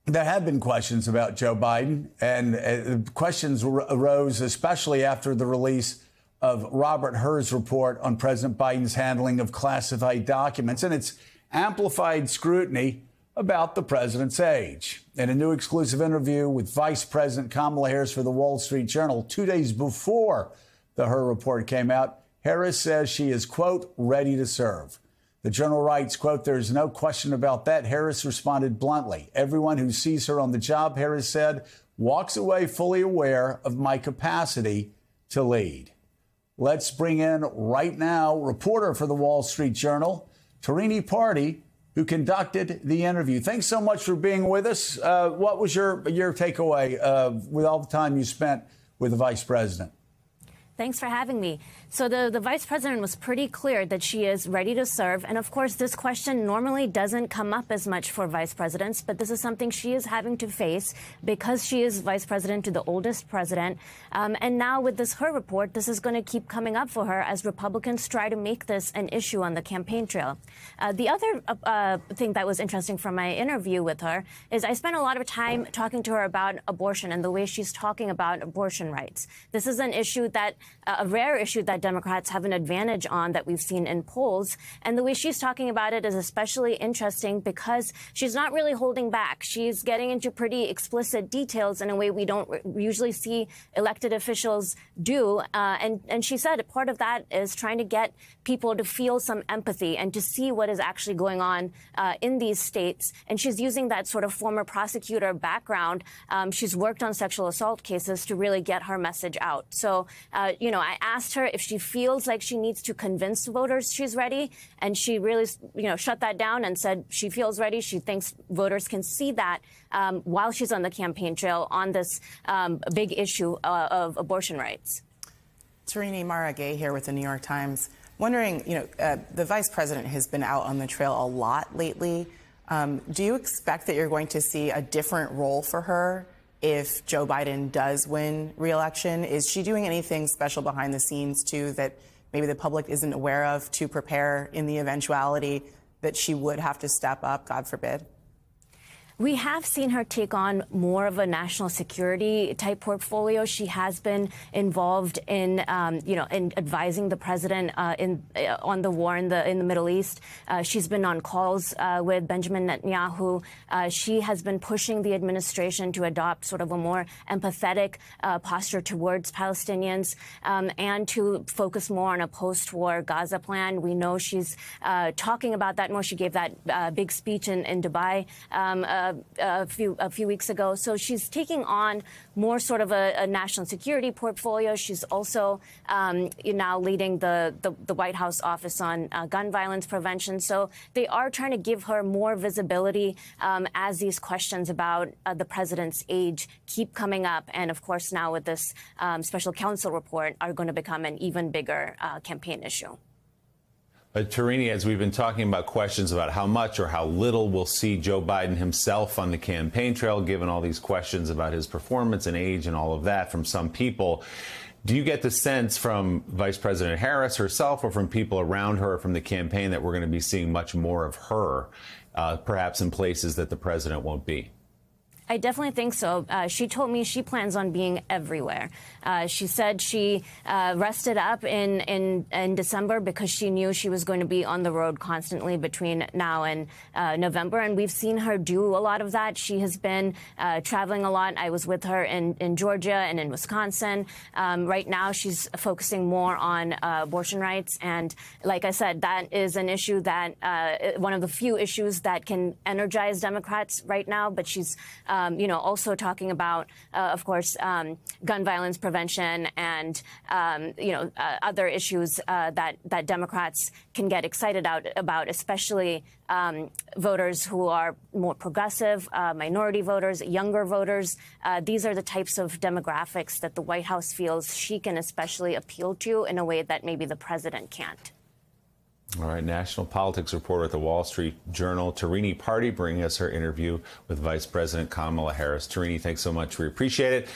There have been questions about Joe Biden, and questions arose especially after the release of Robert Hur's report on President Biden's handling of classified documents and its amplified scrutiny about the president's age. In a new exclusive interview with Vice President Kamala Harris for the Wall Street Journal 2 days before the Hur report came out, Harris says she is, quote, ready to serve. The Journal writes, quote, there's no question about that. Harris responded bluntly. Everyone who sees her on the job, Harris said, walks away fully aware of my capacity to lead. Let's bring in right now reporter for the Wall Street Journal, Tarini Parti, who conducted the interview. Thanks so much for being with us. What was your takeaway with all the time you spent with the vice president? Thanks for having me. So the vice president was pretty clear that she is ready to serve. And of course, this question normally doesn't come up as much for vice presidents, but this is something she is having to face because she is vice president to the oldest president. And now with this Hur report, this is going to keep coming up for her as Republicans try to make this an issue on the campaign trail. The other thing that was interesting from my interview with her is I spent a lot of time talking to her about abortion and the way she's talking about abortion rights. This is an issue that a rare issue that Democrats have an advantage on that we've seen in polls. And the way she's talking about it is especially interesting because she's not really holding back. She's getting into pretty explicit details in a way we don't usually see elected officials do. And she said part of that is trying to get people to feel some empathy and to see what is actually going on in these states. And she's using that sort of former prosecutor background. She's worked on sexual assault cases to really get her message out. So, I asked her if she feels like she needs to convince voters she's ready, and she really, shut that down and said she feels ready. She thinks voters can see that while she's on the campaign trail on this big issue of abortion rights. Tarini, Mara Gay here with the New York Times. Wondering, the vice president has been out on the trail a lot lately. Do you expect that you're going to see a different role for her if Joe Biden does win re-election? Is she doing anything special behind the scenes, too, that maybe the public isn't aware of to prepare in the eventuality that she would have to step up, God forbid? We have seen her take on more of a national security type portfolio. She has been involved in, in advising the president on the war in the Middle East. She's been on calls with Benjamin Netanyahu. She has been pushing the administration to adopt sort of a more empathetic posture towards Palestinians and to focus more on a post-war Gaza plan. We know she's talking about that more. She gave that big speech in Dubai a few weeks ago. So she's taking on more sort of a national security portfolio. She's also now leading the White House Office on Gun Violence Prevention. So they are trying to give her more visibility as these questions about the president's age keep coming up. And of course, now with this special counsel report are going to become an even bigger campaign issue. Tarini, as we've been talking about questions about how much or how little we'll see Joe Biden himself on the campaign trail, given all these questions about his performance and age and all of that from some people, do you get the sense from Vice President Harris herself or from people around her from the campaign that we're going to be seeing much more of her, perhaps in places that the president won't be? I definitely think so. She told me she plans on being everywhere. She said she rested up in December because she knew she was going to be on the road constantly between now and November. And we've seen her do a lot of that. She has been traveling a lot. I was with her in Georgia and in Wisconsin. Right now, she's focusing more on abortion rights. And like I said, that is an issue that one of the few issues that can energize Democrats right now. But she's also talking about, of course, gun violence prevention and, other issues that Democrats can get excited about, especially voters who are more progressive, minority voters, younger voters. These are the types of demographics that the White House feels she can especially appeal to in a way that maybe the president can't. All right, national politics reporter at the Wall Street Journal, Tarini Parti, bringing us her interview with Vice President Kamala Harris. Tarini, thanks so much. We appreciate it.